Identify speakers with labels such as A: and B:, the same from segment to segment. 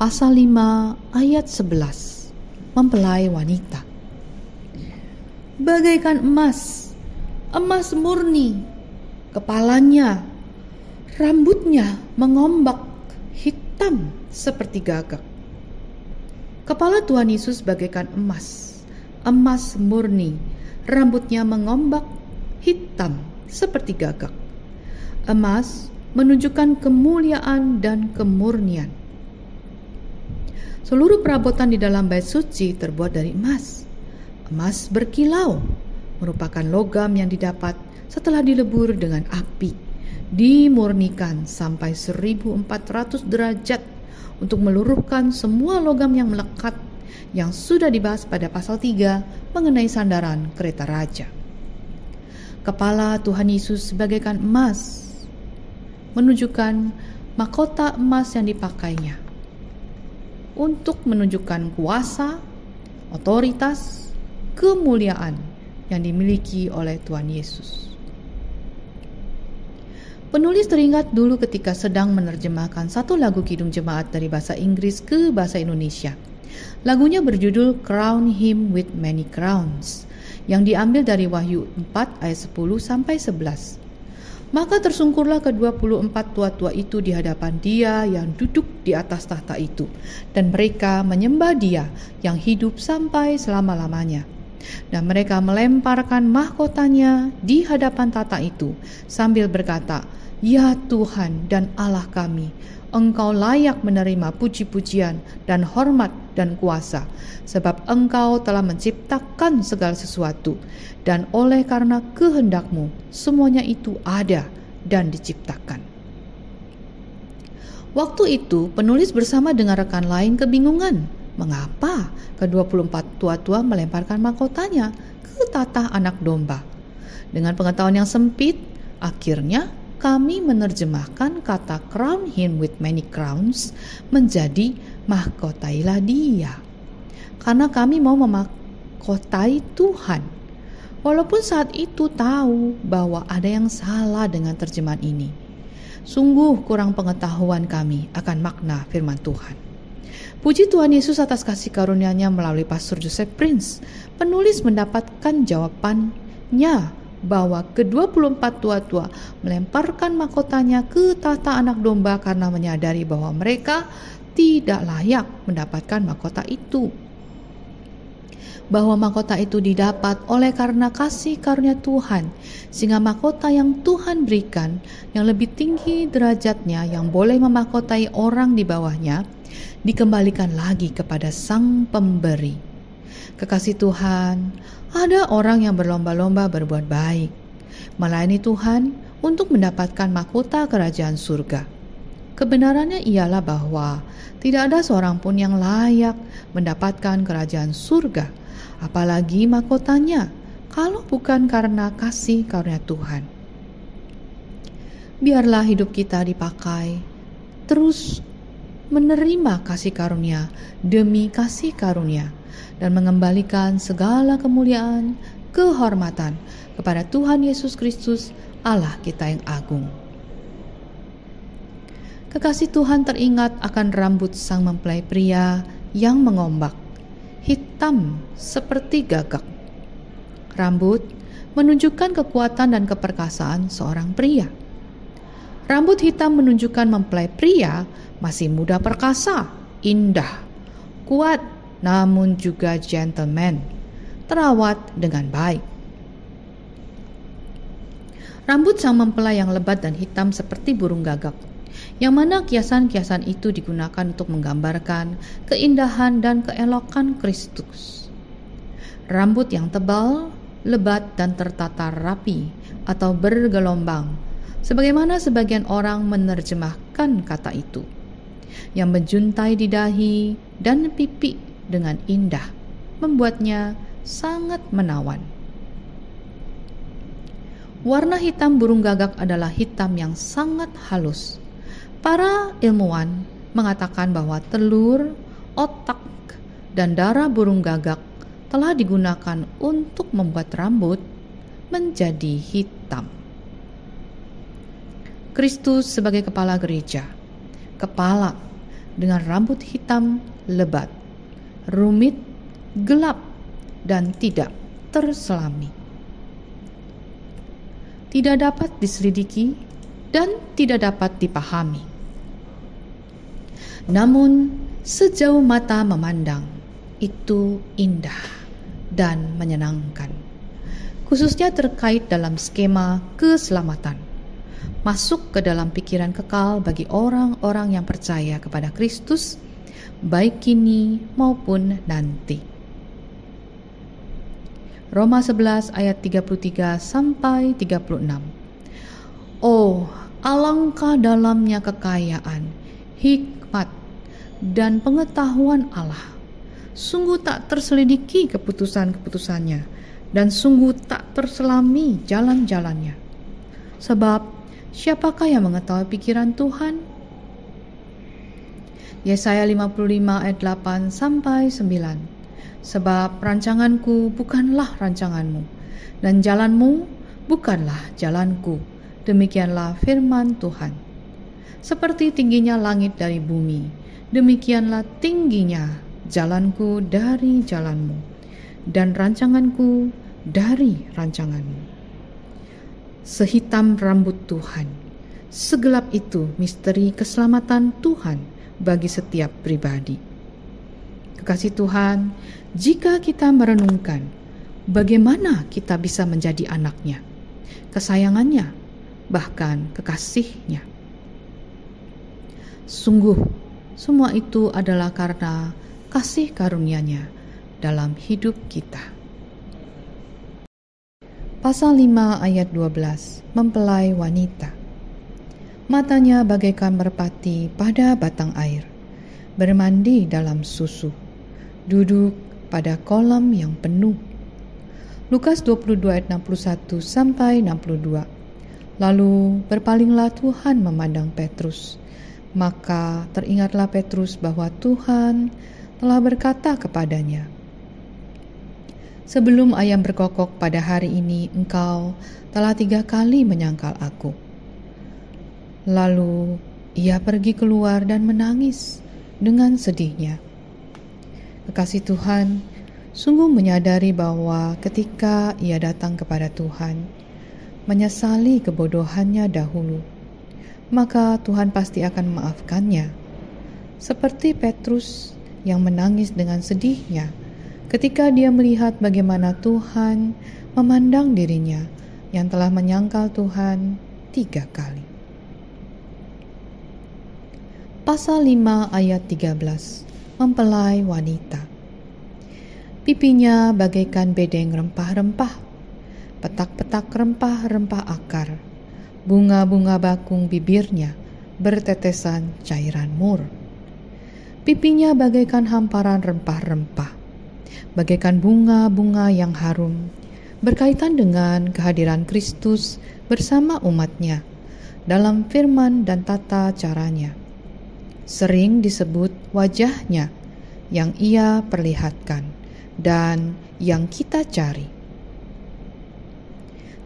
A: pasal 5 ayat 11, mempelai wanita. Bagaikan emas, emas murni, kepalanya, rambutnya mengombak hitam seperti gagak. Kepala Tuhan Yesus bagaikan emas, emas murni, rambutnya mengombak hitam seperti gagak. Emas menunjukkan kemuliaan dan kemurnian. Seluruh perabotan di dalam bait suci terbuat dari emas. Emas berkilau, merupakan logam yang didapat setelah dilebur dengan api, dimurnikan sampai 1400 derajat untuk meluruhkan semua logam yang melekat yang sudah dibahas pada pasal 3 mengenai sandaran kereta raja. Kepala Tuhan Yesus bagaikan emas, menunjukkan mahkota emas yang dipakainya untuk menunjukkan kuasa, otoritas, kemuliaan yang dimiliki oleh Tuhan Yesus. Penulis teringat dulu ketika sedang menerjemahkan satu lagu kidung jemaat dari bahasa Inggris ke bahasa Indonesia. Lagunya berjudul Crown Him with Many Crowns, yang diambil dari Wahyu 4 ayat 10-11. Maka tersungkurlah ke-24 tua-tua itu di hadapan Dia yang duduk di atas tahta itu, dan mereka menyembah Dia yang hidup sampai selama-lamanya. Dan mereka melemparkan mahkotanya di hadapan tahta itu sambil berkata, "Ya Tuhan dan Allah kami, Engkau layak menerima puji-pujian dan hormat dan kuasa, sebab Engkau telah menciptakan segala sesuatu, dan oleh karena kehendak-Mu semuanya itu ada dan diciptakan." Waktu itu penulis bersama dengan rekan lain kebingungan, mengapa ke-24 tua-tua melemparkan mahkotanya ke tahta anak domba. Dengan pengetahuan yang sempit, akhirnya kami menerjemahkan kata crown him with many crowns menjadi mahkotailah dia, karena kami mau memahkotai Tuhan. Walaupun saat itu tahu bahwa ada yang salah dengan terjemahan ini. Sungguh kurang pengetahuan kami akan makna firman Tuhan. Puji Tuhan Yesus atas kasih karunia-Nya melalui Pastor Joseph Prince. Penulis mendapatkan jawabannya bahwa ke-24 tua-tua melemparkan mahkotanya ke tahta anak domba karena menyadari bahwa mereka tidak layak mendapatkan mahkota itu. Bahwa mahkota itu didapat oleh karena kasih karunia Tuhan, sehingga mahkota yang Tuhan berikan yang lebih tinggi derajatnya yang boleh memahkotai orang di bawahnya dikembalikan lagi kepada Sang Pemberi. Kekasih Tuhan, ada orang yang berlomba-lomba berbuat baik, melayani Tuhan untuk mendapatkan mahkota kerajaan surga. Kebenarannya ialah bahwa tidak ada seorang pun yang layak mendapatkan kerajaan surga, apalagi mahkotanya, kalau bukan karena kasih karunia Tuhan. Biarlah hidup kita dipakai terus menerima kasih karunia demi kasih karunia, dan mengembalikan segala kemuliaan, kehormatan kepada Tuhan Yesus Kristus, Allah kita yang agung. Kekasih Tuhan teringat akan rambut sang mempelai pria yang mengombak, hitam seperti gagak. Rambut menunjukkan kekuatan dan keperkasaan seorang pria. Rambut hitam menunjukkan mempelai pria masih muda perkasa, indah, kuat, namun juga gentleman, terawat dengan baik. Rambut sang mempelai yang lebat dan hitam seperti burung gagak, yang mana kiasan-kiasan itu digunakan untuk menggambarkan keindahan dan keelokan Kristus. Rambut yang tebal, lebat dan tertata rapi atau bergelombang, sebagaimana sebagian orang menerjemahkan kata itu, yang menjuntai di dahi dan pipi dengan indah, membuatnya sangat menawan. Warna hitam burung gagak adalah hitam yang sangat halus. Para ilmuwan mengatakan bahwa telur, otak, dan darah burung gagak telah digunakan untuk membuat rambut menjadi hitam. Kristus sebagai kepala gereja, kepala dengan rambut hitam lebat, rumit, gelap, dan tidak terselami. Tidak dapat diselidiki dan tidak dapat dipahami. Namun, sejauh mata memandang, itu indah dan menyenangkan, khususnya terkait dalam skema keselamatan, masuk ke dalam pikiran kekal bagi orang-orang yang percaya kepada Kristus, baik kini maupun nanti. Roma 11 ayat 33 sampai 36. Oh, alangkah dalamnya kekayaan, hikmat, dan pengetahuan Allah. Sungguh tak terselidiki keputusan-keputusannya, dan sungguh tak terselami jalan-jalannya. Sebab, siapakah yang mengetahui pikiran Tuhan? Yesaya 55 ayat 8 sampai 9. Sebab rancanganku bukanlah rancanganmu, dan jalanmu bukanlah jalanku. Demikianlah firman Tuhan. Seperti tingginya langit dari bumi, demikianlah tingginya jalanku dari jalanmu, dan rancanganku dari rancanganmu. Sehitam rambut Tuhan, segelap itu misteri keselamatan Tuhan bagi setiap pribadi. Kekasih Tuhan, jika kita merenungkan bagaimana kita bisa menjadi anaknya, kesayangannya, bahkan kekasihnya. Sungguh, semua itu adalah karena kasih karunia-Nya dalam hidup kita. Pasal 5 ayat 12, mempelai wanita. Matanya bagaikan merpati pada batang air, bermandi dalam susu, duduk pada kolam yang penuh. Lukas 22 ayat 61 sampai 62. Lalu berpalinglah Tuhan memandang Petrus. Maka teringatlah Petrus bahwa Tuhan telah berkata kepadanya, "Sebelum ayam berkokok pada hari ini, engkau telah 3 kali menyangkal aku." Lalu ia pergi keluar dan menangis dengan sedihnya. Kekasih Tuhan sungguh menyadari bahwa ketika ia datang kepada Tuhan, menyesali kebodohannya dahulu, maka Tuhan pasti akan memaafkannya. Seperti Petrus yang menangis dengan sedihnya ketika dia melihat bagaimana Tuhan memandang dirinya yang telah menyangkal Tuhan 3 kali. Pasal 5 ayat 13, mempelai wanita. Pipinya bagaikan bedeng rempah-rempah, petak-petak rempah-rempah akar, bunga-bunga bakung bibirnya bertetesan cairan mur. Pipinya bagaikan hamparan rempah-rempah, bagaikan bunga-bunga yang harum, berkaitan dengan kehadiran Kristus bersama umatnya dalam firman dan tata caranya. Sering disebut wajahnya yang ia perlihatkan dan yang kita cari.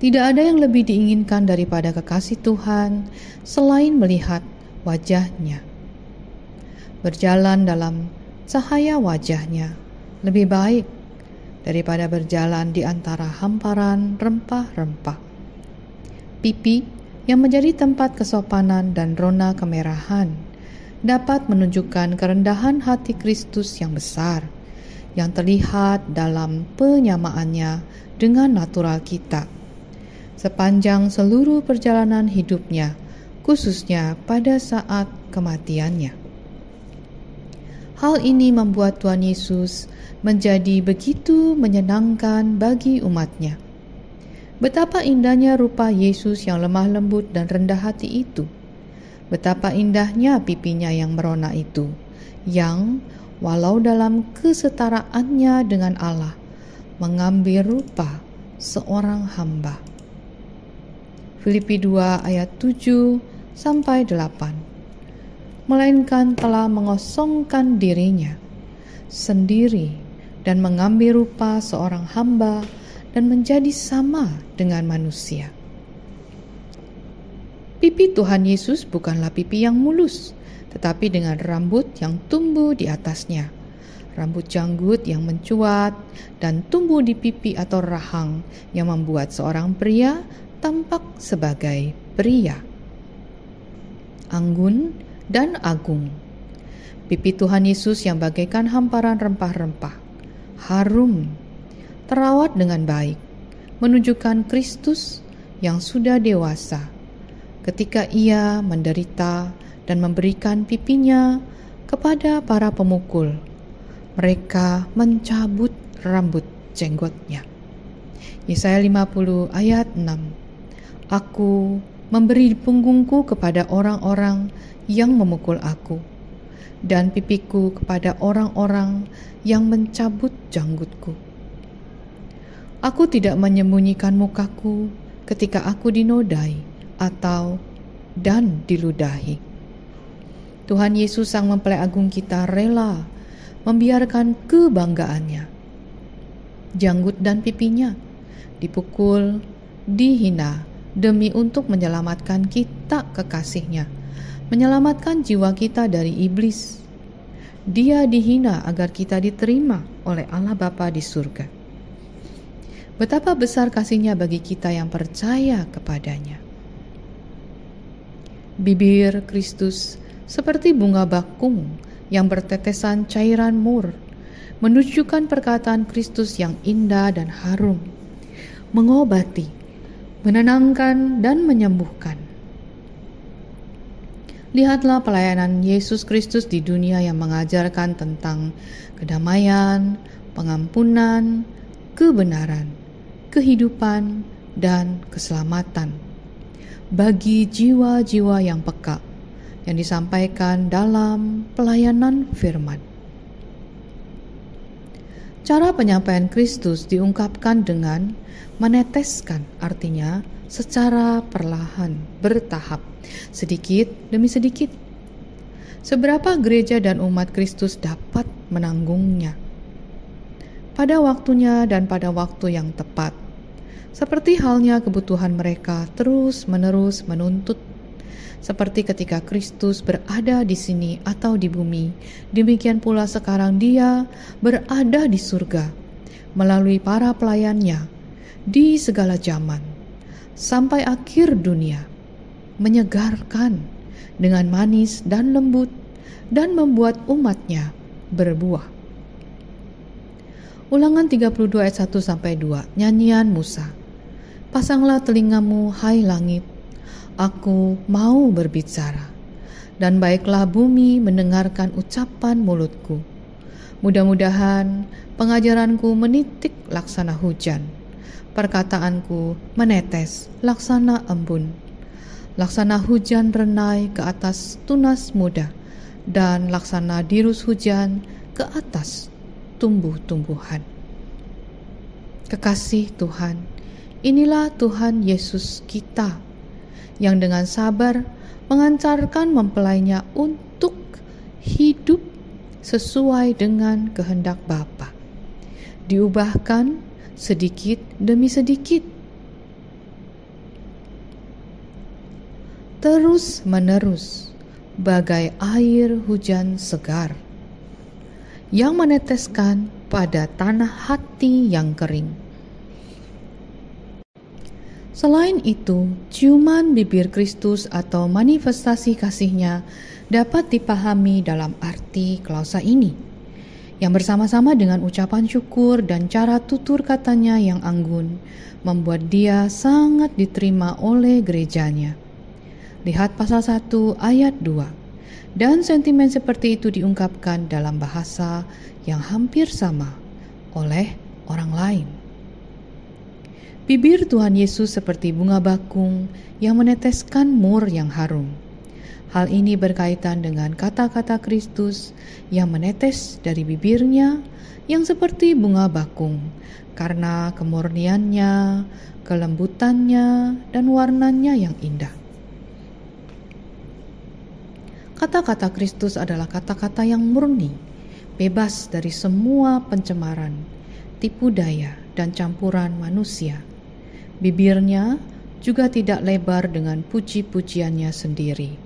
A: Tidak ada yang lebih diinginkan daripada kekasih Tuhan selain melihat wajahnya. Berjalan dalam cahaya wajahnya lebih baik daripada berjalan di antara hamparan rempah-rempah. Pipi yang menjadi tempat kesopanan dan rona kemerahan dapat menunjukkan kerendahan hati Kristus yang besar, yang terlihat dalam penyamaannya dengan natural kita, sepanjang seluruh perjalanan hidupnya, khususnya pada saat kematiannya. Hal ini membuat Tuhan Yesus menjadi begitu menyenangkan bagi umatnya. Betapa indahnya rupa Yesus yang lemah lembut dan rendah hati itu. Betapa indahnya pipinya yang merona itu, yang walau dalam kesetaraannya dengan Allah, mengambil rupa seorang hamba. Filipi 2 ayat 7 sampai 8. Melainkan telah mengosongkan dirinya sendiri dan mengambil rupa seorang hamba dan menjadi sama dengan manusia. Pipi Tuhan Yesus bukanlah pipi yang mulus, tetapi dengan rambut yang tumbuh di atasnya. Rambut janggut yang mencuat dan tumbuh di pipi atau rahang yang membuat seorang pria tampak sebagai pria. Anggun dan agung. Pipi Tuhan Yesus yang bagaikan hamparan rempah-rempah, harum, terawat dengan baik, menunjukkan Kristus yang sudah dewasa ketika ia menderita dan memberikan pipinya kepada para pemukul. Mereka mencabut rambut jenggotnya. Yesaya 50 ayat 6. Aku memberi punggungku kepada orang-orang yang memukul aku, dan pipiku kepada orang-orang yang mencabut janggutku. Aku tidak menyembunyikan mukaku ketika aku dinodai dan diludahi. Tuhan Yesus Sang Mempelai Agung kita rela membiarkan kebanggaannya, janggut dan pipinya dipukul, dihina demi untuk menyelamatkan kita kekasihnya, menyelamatkan jiwa kita dari iblis. Dia dihina agar kita diterima oleh Allah Bapa di surga. Betapa besar kasihnya bagi kita yang percaya kepadanya. Bibir Kristus seperti bunga bakung yang bertetesan cairan mur, menunjukkan perkataan Kristus yang indah dan harum, mengobati, menenangkan, dan menyembuhkan. Lihatlah pelayanan Yesus Kristus di dunia yang mengajarkan tentang kedamaian, pengampunan, kebenaran, kehidupan, dan keselamatan bagi jiwa-jiwa yang peka yang disampaikan dalam pelayanan firman. Cara penyampaian Kristus diungkapkan dengan meneteskan, artinya secara perlahan, bertahap, sedikit demi sedikit. Seberapa gereja dan umat Kristus dapat menanggungnya pada waktunya dan pada waktu yang tepat, seperti halnya kebutuhan mereka terus-menerus menuntut. Seperti ketika Kristus berada di sini atau di bumi, demikian pula sekarang Dia berada di surga melalui para pelayannya di segala zaman sampai akhir dunia, menyegarkan dengan manis dan lembut dan membuat umatnya berbuah. Ulangan 32 ayat 1-2, nyanyian Musa. Pasanglah telingamu, hai langit, aku mau berbicara, dan baiklah bumi mendengarkan ucapan mulutku. Mudah-mudahan pengajaranku menitik laksana hujan, perkataanku menetes laksana embun, laksana hujan renai ke atas tunas muda, dan laksana dirus hujan ke atas tumbuh-tumbuhan. Kekasih Tuhan, inilah Tuhan Yesus kita yang dengan sabar mengantarkan mempelainya untuk hidup sesuai dengan kehendak Bapa, diubahkan sedikit demi sedikit, terus menerus, bagai air hujan segar yang meneteskan pada tanah hati yang kering. Selain itu, ciuman bibir Kristus atau manifestasi kasih-Nya dapat dipahami dalam arti klausa ini, yang bersama-sama dengan ucapan syukur dan cara tutur katanya yang anggun, membuat Dia sangat diterima oleh gerejanya. Lihat pasal 1 ayat 2. Dan sentimen seperti itu diungkapkan dalam bahasa yang hampir sama oleh orang lain. Bibir Tuhan Yesus seperti bunga bakung yang meneteskan mur yang harum. Hal ini berkaitan dengan kata-kata Kristus yang menetes dari bibirnya yang seperti bunga bakung karena kemurniannya, kelembutannya, dan warnanya yang indah. Kata-kata Kristus adalah kata-kata yang murni, bebas dari semua pencemaran, tipu daya, dan campuran manusia. Bibirnya juga tidak lebar dengan puji-pujiannya sendiri,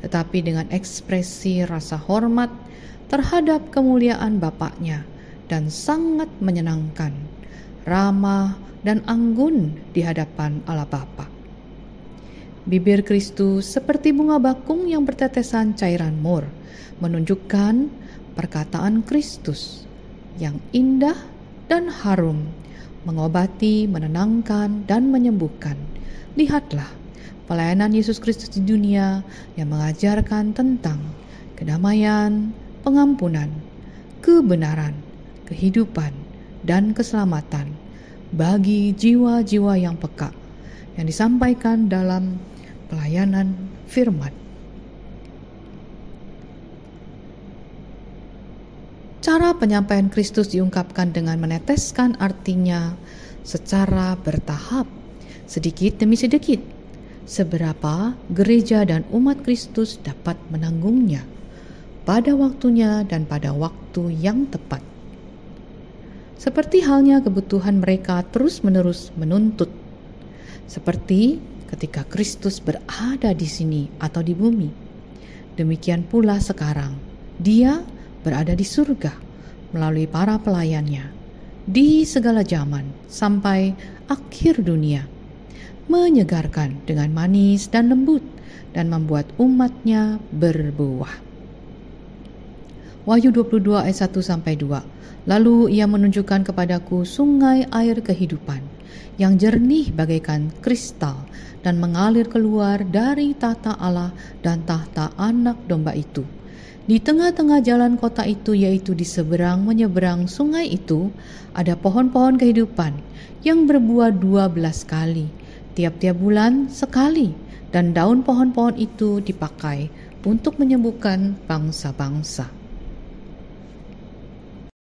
A: tetapi dengan ekspresi rasa hormat terhadap kemuliaan Bapaknya dan sangat menyenangkan, ramah dan anggun di hadapan Allah Bapa. Bibir Kristus seperti bunga bakung yang bertetesan cairan mur, menunjukkan perkataan Kristus yang indah dan harum, mengobati, menenangkan, dan menyembuhkan. Lihatlah pelayanan Yesus Kristus di dunia yang mengajarkan tentang kedamaian, pengampunan, kebenaran, kehidupan, dan keselamatan bagi jiwa-jiwa yang peka, yang disampaikan dalam pelayanan firman. Cara penyampaian Kristus diungkapkan dengan meneteskan artinya secara bertahap, sedikit demi sedikit, seberapa gereja dan umat Kristus dapat menanggungnya pada waktunya dan pada waktu yang tepat. Seperti halnya kebutuhan mereka terus-menerus menuntut. Seperti ketika Kristus berada di sini atau di bumi, demikian pula sekarang Dia berada di surga melalui para pelayannya di segala zaman sampai akhir dunia, menyegarkan dengan manis dan lembut dan membuat umatnya berbuah. Wahyu 22 ayat 1-2. Lalu Ia menunjukkan kepadaku sungai air kehidupan yang jernih bagaikan kristal dan mengalir keluar dari tahta Allah dan tahta Anak Domba itu. Di tengah-tengah jalan kota itu, yaitu di seberang menyeberang sungai itu, ada pohon-pohon kehidupan yang berbuah 12 kali, tiap-tiap bulan sekali, dan daun pohon-pohon itu dipakai untuk menyembuhkan bangsa-bangsa.